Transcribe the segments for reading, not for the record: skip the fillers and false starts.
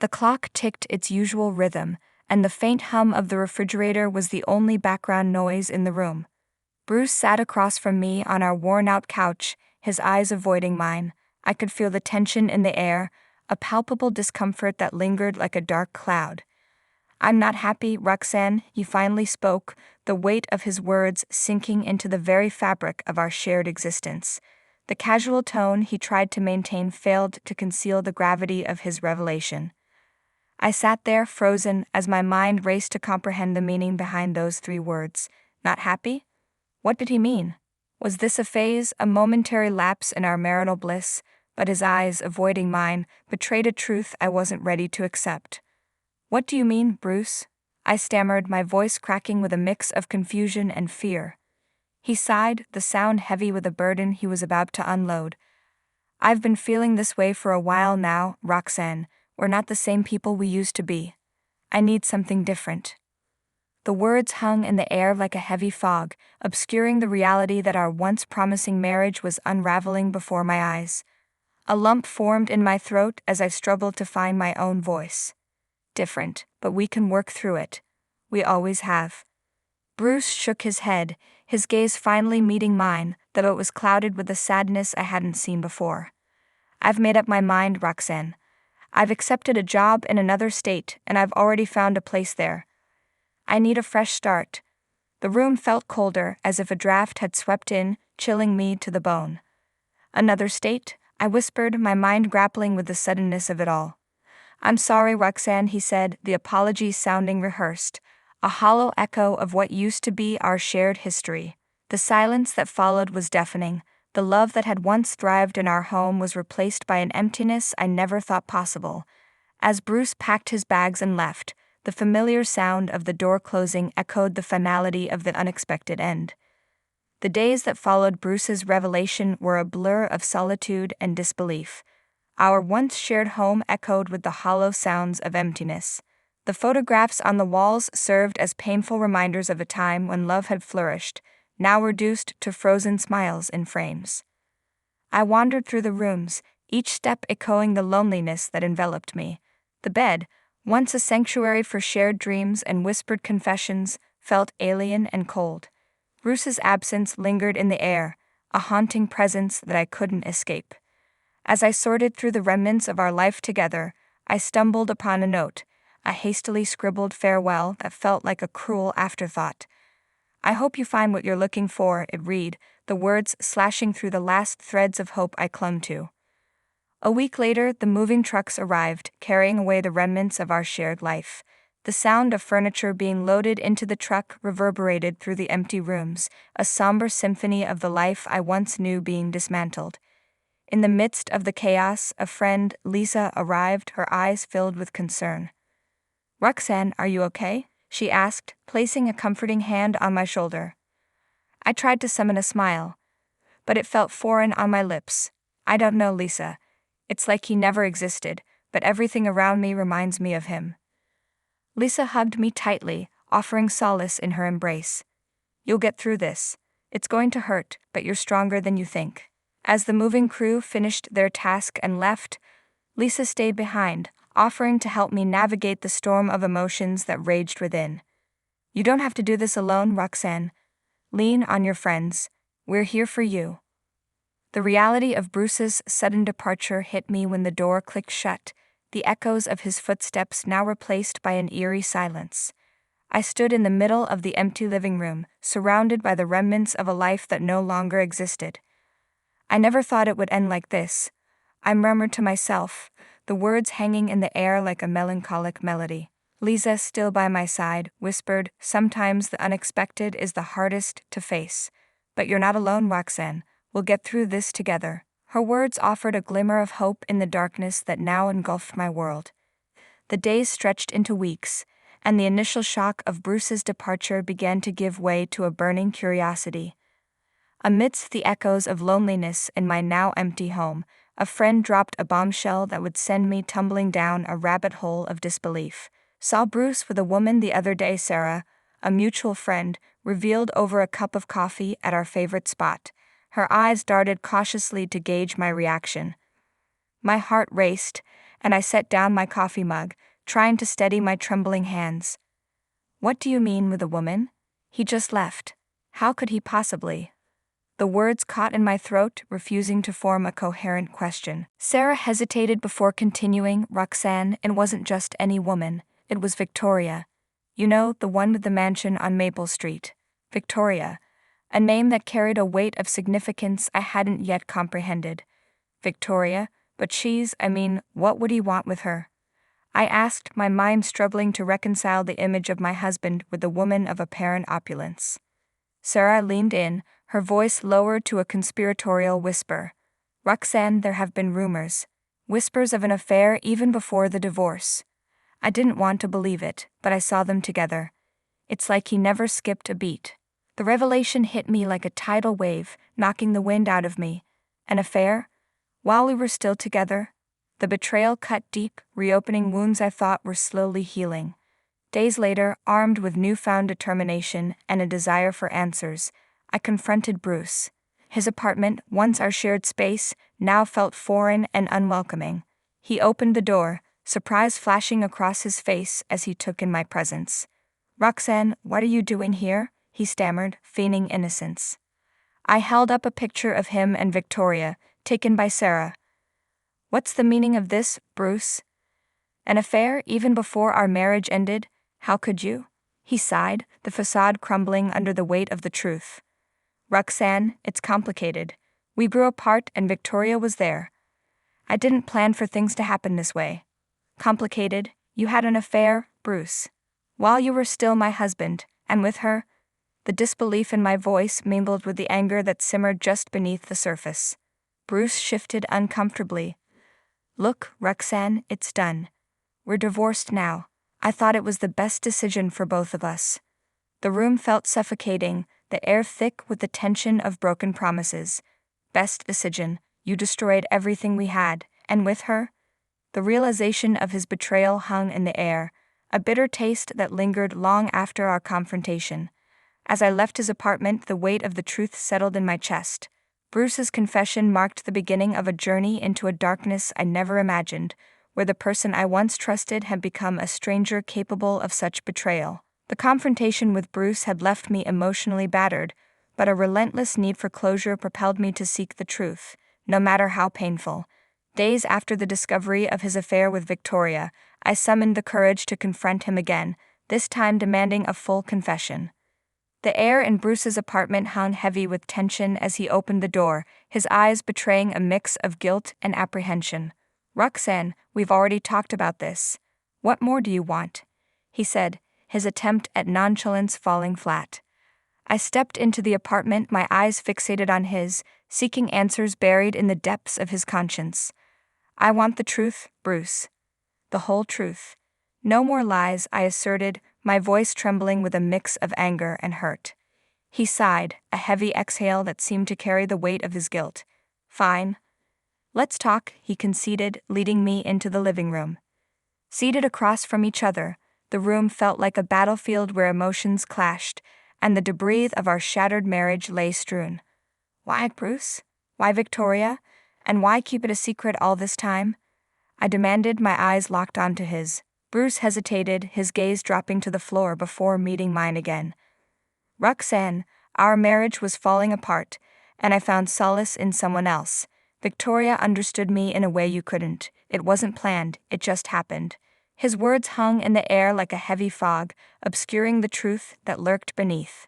The clock ticked its usual rhythm, and the faint hum of the refrigerator was the only background noise in the room. Bruce sat across from me on our worn-out couch, his eyes avoiding mine. I could feel the tension in the air, a palpable discomfort that lingered like a dark cloud. "I'm not happy, Roxanne," he finally spoke, the weight of his words sinking into the very fabric of our shared existence. The casual tone he tried to maintain failed to conceal the gravity of his revelation. I sat there, frozen, as my mind raced to comprehend the meaning behind those 3 words. Not happy? What did he mean? Was this a phase, a momentary lapse in our marital bliss? But his eyes, avoiding mine, betrayed a truth I wasn't ready to accept. "What do you mean, Bruce?" I stammered, my voice cracking with a mix of confusion and fear. He sighed, the sound heavy with a burden he was about to unload. "I've been feeling this way for a while now, Roxanne. We're not the same people we used to be. I need something different." The words hung in the air like a heavy fog, obscuring the reality that our once promising marriage was unraveling before my eyes. A lump formed in my throat as I struggled to find my own voice. "Different, but we can work through it. We always have." Bruce shook his head, his gaze finally meeting mine, though it was clouded with a sadness I hadn't seen before. "I've made up my mind, Roxanne. I've accepted a job in another state, and I've already found a place there. I need a fresh start." The room felt colder, as if a draft had swept in, chilling me to the bone. "Another state?" I whispered, my mind grappling with the suddenness of it all. "I'm sorry, Roxanne," he said, the apology sounding rehearsed, a hollow echo of what used to be our shared history. The silence that followed was deafening. The love that had once thrived in our home was replaced by an emptiness I never thought possible. As Bruce packed his bags and left, the familiar sound of the door closing echoed the finality of the unexpected end. The days that followed Bruce's revelation were a blur of solitude and disbelief. Our once shared home echoed with the hollow sounds of emptiness. The photographs on the walls served as painful reminders of a time when love had flourished, now reduced to frozen smiles in frames. I wandered through the rooms, each step echoing the loneliness that enveloped me. The bed, once a sanctuary for shared dreams and whispered confessions, felt alien and cold. Bruce's absence lingered in the air, a haunting presence that I couldn't escape. As I sorted through the remnants of our life together, I stumbled upon a note, a hastily scribbled farewell that felt like a cruel afterthought. "I hope you find what you're looking for," it read, the words slashing through the last threads of hope I clung to. A week later, the moving trucks arrived, carrying away the remnants of our shared life. The sound of furniture being loaded into the truck reverberated through the empty rooms, a somber symphony of the life I once knew being dismantled. In the midst of the chaos, a friend, Lisa, arrived, her eyes filled with concern. "Roxanne, are you okay?" she asked, placing a comforting hand on my shoulder. I tried to summon a smile, but it felt foreign on my lips. "I don't know, Lisa. It's like he never existed, but everything around me reminds me of him." Lisa hugged me tightly, offering solace in her embrace. "You'll get through this. It's going to hurt, but you're stronger than you think." As the moving crew finished their task and left, Lisa stayed behind, offering to help me navigate the storm of emotions that raged within. "You don't have to do this alone, Roxanne. Lean on your friends. We're here for you." The reality of Bruce's sudden departure hit me when the door clicked shut, the echoes of his footsteps now replaced by an eerie silence. I stood in the middle of the empty living room, surrounded by the remnants of a life that no longer existed. "I never thought it would end like this," I murmured to myself, the words hanging in the air like a melancholic melody. Lisa, still by my side, whispered, "Sometimes the unexpected is the hardest to face. But you're not alone, Roxanne. We'll get through this together." Her words offered a glimmer of hope in the darkness that now engulfed my world. The days stretched into weeks, and the initial shock of Bruce's departure began to give way to a burning curiosity. Amidst the echoes of loneliness in my now empty home, a friend dropped a bombshell that would send me tumbling down a rabbit hole of disbelief. "Saw Bruce with a woman the other day, Sarah," a mutual friend, revealed over a cup of coffee at our favorite spot. Her eyes darted cautiously to gauge my reaction. My heart raced, and I set down my coffee mug, trying to steady my trembling hands. What do you mean with a woman? He just left. How could he possibly? The words caught in my throat, refusing to form a coherent question. Sarah hesitated before continuing. Roxanne, it wasn't just any woman, it was Victoria. You know, the one with the mansion on Maple Street. Victoria. A name that carried a weight of significance I hadn't yet comprehended. Victoria, but what would he want with her? I asked, my mind struggling to reconcile the image of my husband with the woman of apparent opulence. Sarah leaned in, her voice lowered to a conspiratorial whisper. Roxanne, there have been rumors. Whispers of an affair even before the divorce. I didn't want to believe it, but I saw them together. It's like he never skipped a beat. The revelation hit me like a tidal wave, knocking the wind out of me. An affair? While we were still together? The betrayal cut deep, reopening wounds I thought were slowly healing. Days later, armed with newfound determination and a desire for answers, I confronted Bruce. His apartment, once our shared space, now felt foreign and unwelcoming. He opened the door, surprise flashing across his face as he took in my presence. Roxanne, what are you doing here? He stammered, feigning innocence. I held up a picture of him and Victoria, taken by Sarah. What's the meaning of this, Bruce? An affair even before our marriage ended? How could you? He sighed, the facade crumbling under the weight of the truth. Roxanne, it's complicated. We grew apart and Victoria was there. I didn't plan for things to happen this way. Complicated? You had an affair, Bruce. While you were still my husband, and with her? The disbelief in my voice mingled with the anger that simmered just beneath the surface. Bruce shifted uncomfortably. Look, Roxanne, it's done. We're divorced now. I thought it was the best decision for both of us. The room felt suffocating, the air thick with the tension of broken promises. Best decision. You destroyed everything we had, and with her? The realization of his betrayal hung in the air, a bitter taste that lingered long after our confrontation. As I left his apartment, the weight of the truth settled in my chest. Bruce's confession marked the beginning of a journey into a darkness I never imagined, where the person I once trusted had become a stranger capable of such betrayal. The confrontation with Bruce had left me emotionally battered, but a relentless need for closure propelled me to seek the truth, no matter how painful. Days after the discovery of his affair with Victoria, I summoned the courage to confront him again, this time demanding a full confession. The air in Bruce's apartment hung heavy with tension as he opened the door, his eyes betraying a mix of guilt and apprehension. Roxanne, we've already talked about this. What more do you want? He said, his attempt at nonchalance falling flat. I stepped into the apartment, my eyes fixated on his, seeking answers buried in the depths of his conscience. I want the truth, Bruce. The whole truth. No more lies, I asserted, my voice trembling with a mix of anger and hurt. He sighed, a heavy exhale that seemed to carry the weight of his guilt. Fine. Let's talk, he conceded, leading me into the living room. Seated across from each other, the room felt like a battlefield where emotions clashed, and the debris of our shattered marriage lay strewn. Why, Bruce? Why Victoria? And why keep it a secret all this time? I demanded, my eyes locked onto his. Bruce hesitated, his gaze dropping to the floor before meeting mine again. Roxanne, our marriage was falling apart, and I found solace in someone else. Victoria understood me in a way you couldn't. It wasn't planned, it just happened. His words hung in the air like a heavy fog, obscuring the truth that lurked beneath.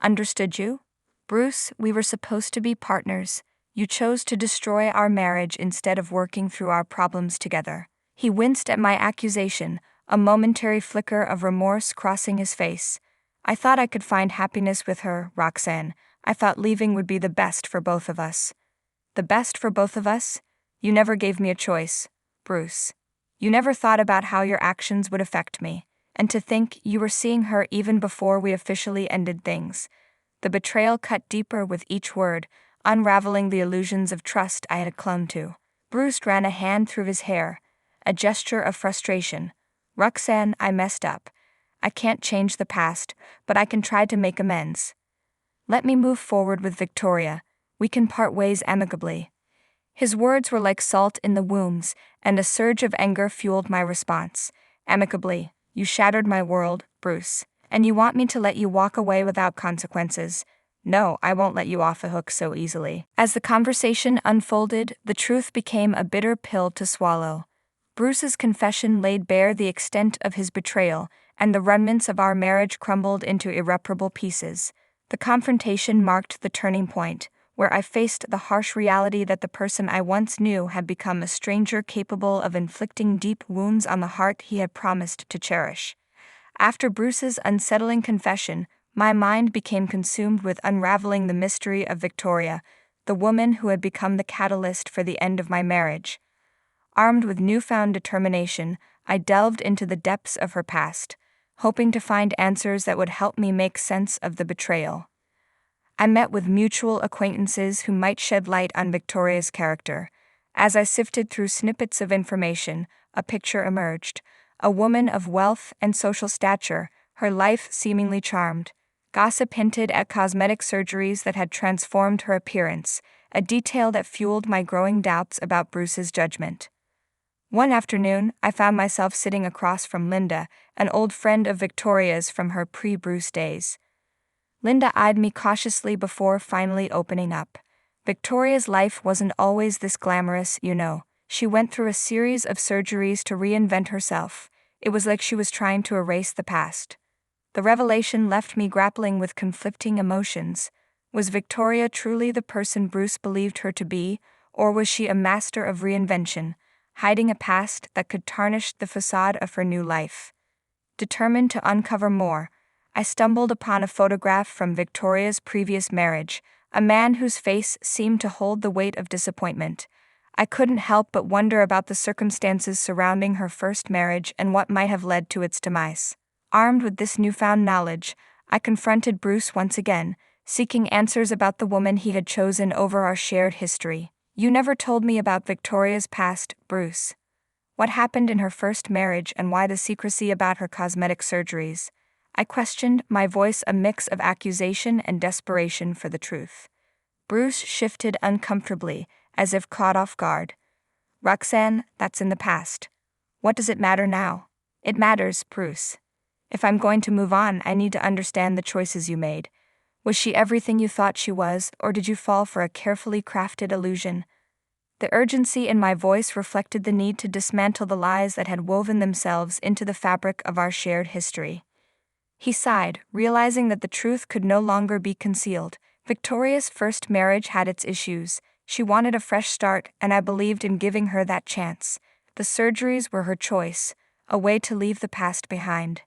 Understood you? Bruce, we were supposed to be partners. You chose to destroy our marriage instead of working through our problems together. He winced at my accusation, a momentary flicker of remorse crossing his face. I thought I could find happiness with her, Roxanne. I thought leaving would be the best for both of us. The best for both of us? You never gave me a choice, Bruce. You never thought about how your actions would affect me. And to think you were seeing her even before we officially ended things. The betrayal cut deeper with each word, unraveling the illusions of trust I had clung to. Bruce ran a hand through his hair, a gesture of frustration. Roxanne, I messed up. I can't change the past, but I can try to make amends. Let me move forward with Victoria. We can part ways amicably. His words were like salt in the wounds, and a surge of anger fueled my response. Amicably, "You shattered my world, Bruce, and you want me to let you walk away without consequences. No, I won't let you off the hook so easily." As the conversation unfolded, the truth became a bitter pill to swallow. Bruce's confession laid bare the extent of his betrayal, and the remnants of our marriage crumbled into irreparable pieces. The confrontation marked the turning point, where I faced the harsh reality that the person I once knew had become a stranger capable of inflicting deep wounds on the heart he had promised to cherish. After Bruce's unsettling confession, my mind became consumed with unraveling the mystery of Victoria, the woman who had become the catalyst for the end of my marriage. Armed with newfound determination, I delved into the depths of her past, hoping to find answers that would help me make sense of the betrayal. I met with mutual acquaintances who might shed light on Victoria's character. As I sifted through snippets of information, a picture emerged: a woman of wealth and social stature, her life seemingly charmed. Gossip hinted at cosmetic surgeries that had transformed her appearance, a detail that fueled my growing doubts about Bruce's judgment. One afternoon, I found myself sitting across from Linda, an old friend of Victoria's from her pre-Bruce days. Linda eyed me cautiously before finally opening up. "Victoria's life wasn't always this glamorous, you know. She went through a series of surgeries to reinvent herself. It was like she was trying to erase the past." The revelation left me grappling with conflicting emotions. Was Victoria truly the person Bruce believed her to be, or was she a master of reinvention, hiding a past that could tarnish the facade of her new life? Determined to uncover more, I stumbled upon a photograph from Victoria's previous marriage, a man whose face seemed to hold the weight of disappointment. I couldn't help but wonder about the circumstances surrounding her first marriage and what might have led to its demise. Armed with this newfound knowledge, I confronted Bruce once again, seeking answers about the woman he had chosen over our shared history. "You never told me about Victoria's past, Bruce. What happened in her first marriage and why the secrecy about her cosmetic surgeries?" I questioned, my voice a mix of accusation and desperation for the truth. Bruce shifted uncomfortably, as if caught off guard. "Roxanne, that's in the past. What does it matter now?" "It matters, Bruce. If I'm going to move on, I need to understand the choices you made. Was she everything you thought she was, or did you fall for a carefully crafted illusion?" The urgency in my voice reflected the need to dismantle the lies that had woven themselves into the fabric of our shared history. He sighed, realizing that the truth could no longer be concealed. Victoria's first marriage had its issues. She wanted a fresh start, and I believed in giving her that chance. The surgeries were her choice, a way to leave the past behind.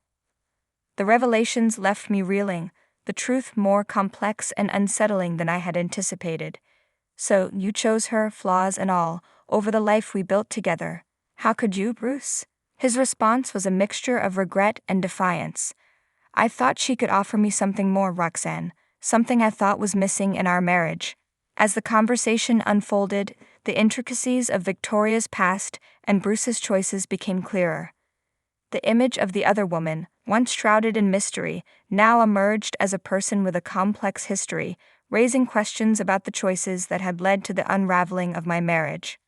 The revelations left me reeling, the truth more complex and unsettling than I had anticipated. "So, you chose her, flaws and all, over the life we built together. How could you, Bruce?" His response was a mixture of regret and defiance. "I thought she could offer me something more, Roxanne, something I thought was missing in our marriage." As the conversation unfolded, the intricacies of Victoria's past and Bruce's choices became clearer. The image of the other woman, once shrouded in mystery, now emerged as a person with a complex history, raising questions about the choices that had led to the unraveling of my marriage.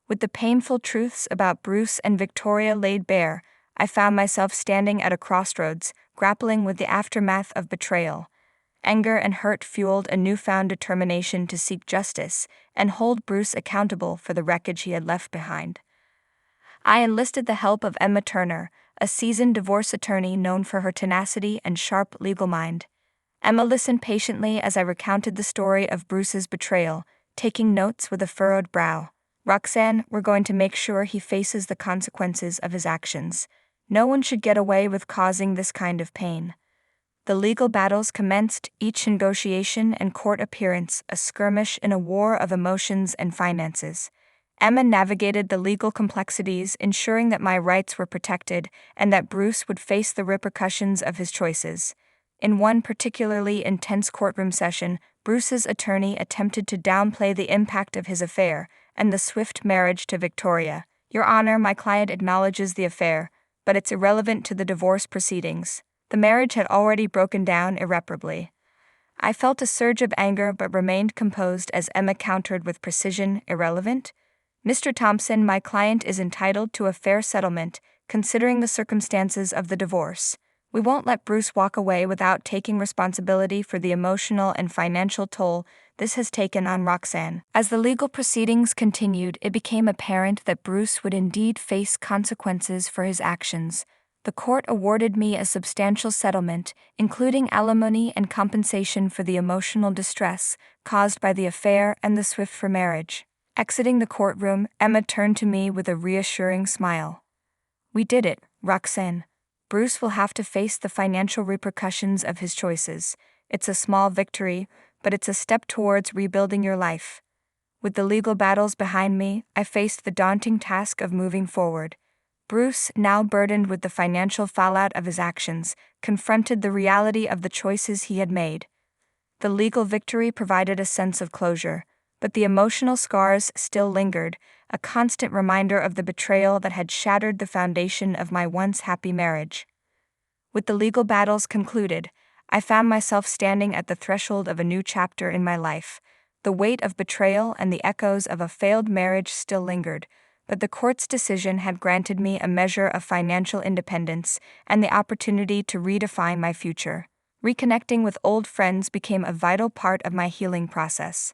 With the painful truths about Bruce and Victoria laid bare, I found myself standing at a crossroads, grappling with the aftermath of betrayal. Anger and hurt fueled a newfound determination to seek justice and hold Bruce accountable for the wreckage he had left behind. I enlisted the help of Emma Turner, a seasoned divorce attorney known for her tenacity and sharp legal mind. Emma listened patiently as I recounted the story of Bruce's betrayal, taking notes with a furrowed brow. "Roxanne, we're going to make sure he faces the consequences of his actions. No one should get away with causing this kind of pain." The legal battles commenced, each negotiation and court appearance a skirmish in a war of emotions and finances. Emma navigated the legal complexities, ensuring that my rights were protected and that Bruce would face the repercussions of his choices. In one particularly intense courtroom session, Bruce's attorney attempted to downplay the impact of his affair and the swift marriage to Victoria. "Your Honor, my client acknowledges the affair, but it's irrelevant to the divorce proceedings. The marriage had already broken down irreparably." I felt a surge of anger but remained composed as Emma countered with precision, irrelevant. Mr. Thompson, my client is entitled to a fair settlement, considering the circumstances of the divorce. We won't let Bruce walk away without taking responsibility for the emotional and financial toll this has taken on Roxanne. As the legal proceedings continued, it became apparent that Bruce would indeed face consequences for his actions. The court awarded me a substantial settlement, including alimony and compensation for the emotional distress caused by the affair and the swift remarriage. Exiting the courtroom, Emma turned to me with a reassuring smile. We did it, Roxanne. Bruce will have to face the financial repercussions of his choices. It's a small victory, but it's a step towards rebuilding your life. With the legal battles behind me, I faced the daunting task of moving forward. Bruce, now burdened with the financial fallout of his actions, confronted the reality of the choices he had made. The legal victory provided a sense of closure, but the emotional scars still lingered, a constant reminder of the betrayal that had shattered the foundation of my once happy marriage. With the legal battles concluded, I found myself standing at the threshold of a new chapter in my life. The weight of betrayal and the echoes of a failed marriage still lingered, but the court's decision had granted me a measure of financial independence and the opportunity to redefine my future. Reconnecting with old friends became a vital part of my healing process.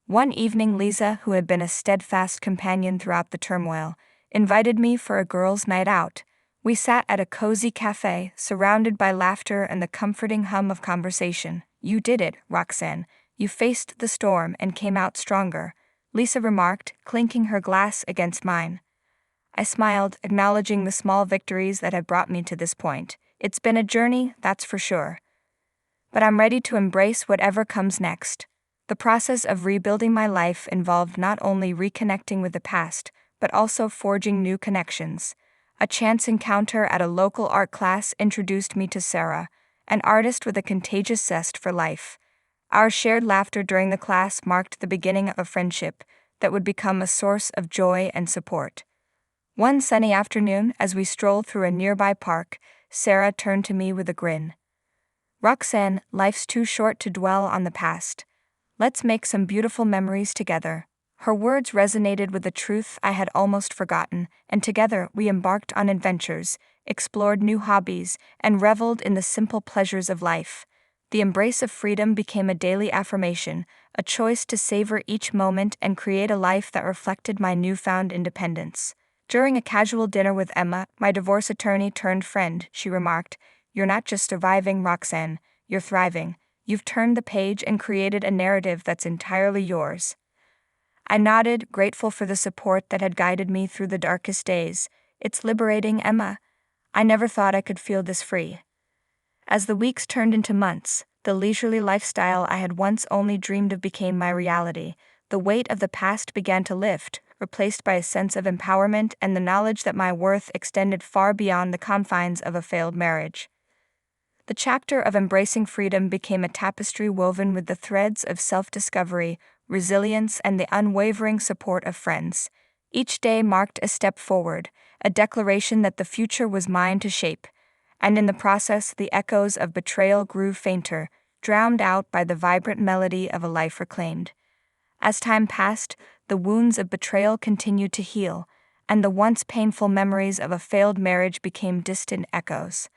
One evening, Lisa, who had been a steadfast companion throughout the turmoil, invited me for a girls' night out. We sat at a cozy cafe, surrounded by laughter and the comforting hum of conversation. You did it, Roxanne. You faced the storm and came out stronger, Lisa remarked, clinking her glass against mine. I smiled, acknowledging the small victories that had brought me to this point. It's been a journey, that's for sure. But I'm ready to embrace whatever comes next. The process of rebuilding my life involved not only reconnecting with the past, but also forging new connections. A chance encounter at a local art class introduced me to Sarah, an artist with a contagious zest for life. Our shared laughter during the class marked the beginning of a friendship that would become a source of joy and support. One sunny afternoon, as we strolled through a nearby park, Sarah turned to me with a grin. Roxanne, life's too short to dwell on the past. Let's make some beautiful memories together. Her words resonated with a truth I had almost forgotten, and together we embarked on adventures, explored new hobbies, and reveled in the simple pleasures of life. The embrace of freedom became a daily affirmation, a choice to savor each moment and create a life that reflected my newfound independence. During a casual dinner with Emma, my divorce attorney-turned-friend, she remarked, "You're not just surviving, Roxanne, you're thriving. You've turned the page and created a narrative that's entirely yours." I nodded, grateful for the support that had guided me through the darkest days. It's liberating, Emma. I never thought I could feel this free. As the weeks turned into months, the leisurely lifestyle I had once only dreamed of became my reality. The weight of the past began to lift, replaced by a sense of empowerment and the knowledge that my worth extended far beyond the confines of a failed marriage. The chapter of embracing freedom became a tapestry woven with the threads of self-discovery, resilience, and the unwavering support of friends. Each day marked a step forward, a declaration that the future was mine to shape. And in the process, the echoes of betrayal grew fainter, drowned out by the vibrant melody of a life reclaimed. As time passed, the wounds of betrayal continued to heal, and the once painful memories of a failed marriage became distant echoes.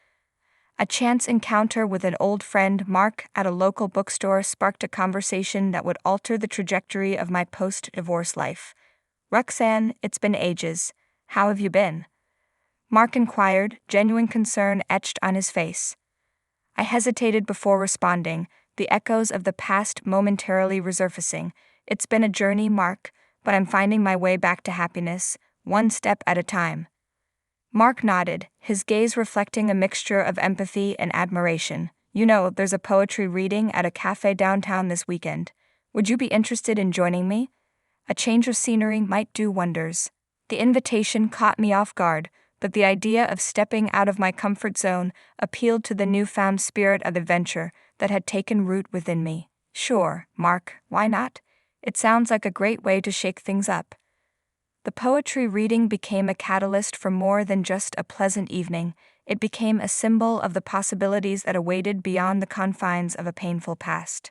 A chance encounter with an old friend, Mark, at a local bookstore sparked a conversation that would alter the trajectory of my post-divorce life. "Roxanne, it's been ages. How have you been?" Mark inquired, genuine concern etched on his face. I hesitated before responding, the echoes of the past momentarily resurfacing. "It's been a journey, Mark, but I'm finding my way back to happiness, one step at a time." Mark nodded, his gaze reflecting a mixture of empathy and admiration. "You know, there's a poetry reading at a cafe downtown this weekend. Would you be interested in joining me? A change of scenery might do wonders." The invitation caught me off guard, but the idea of stepping out of my comfort zone appealed to the newfound spirit of adventure that had taken root within me. "Sure, Mark, why not? It sounds like a great way to shake things up." The poetry reading became a catalyst for more than just a pleasant evening. It became a symbol of the possibilities that awaited beyond the confines of a painful past.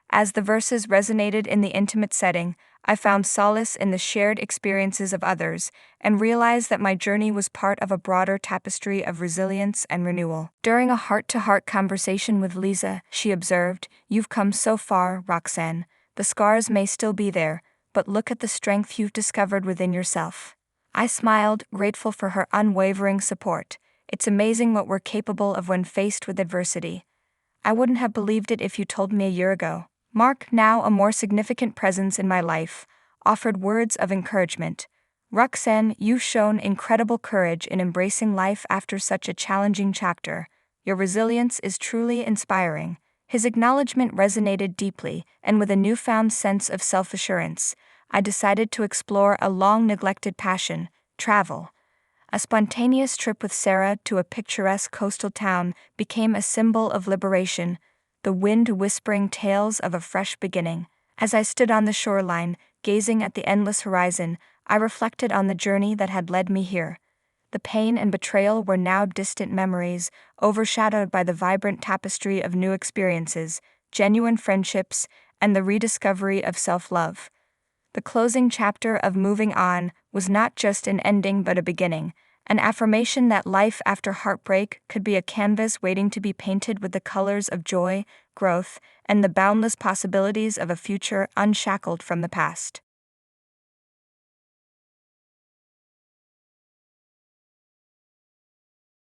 As the verses resonated in the intimate setting, I found solace in the shared experiences of others and realized that my journey was part of a broader tapestry of resilience and renewal. During a heart-to-heart conversation with Lisa, she observed, "You've come so far, Roxanne. The scars may still be there, but look at the strength you've discovered within yourself." I smiled, grateful for her unwavering support. It's amazing what we're capable of when faced with adversity. I wouldn't have believed it if you told me a year ago. Mark, now a more significant presence in my life, offered words of encouragement. "Roxanne, you've shown incredible courage in embracing life after such a challenging chapter. Your resilience is truly inspiring." His acknowledgement resonated deeply, and with a newfound sense of self-assurance, I decided to explore a long-neglected passion, travel. A spontaneous trip with Sarah to a picturesque coastal town became a symbol of liberation, the wind whispering tales of a fresh beginning. As I stood on the shoreline, gazing at the endless horizon, I reflected on the journey that had led me here. The pain and betrayal were now distant memories, overshadowed by the vibrant tapestry of new experiences, genuine friendships, and the rediscovery of self-love. The closing chapter of Moving On was not just an ending but a beginning, an affirmation that life after heartbreak could be a canvas waiting to be painted with the colors of joy, growth, and the boundless possibilities of a future unshackled from the past.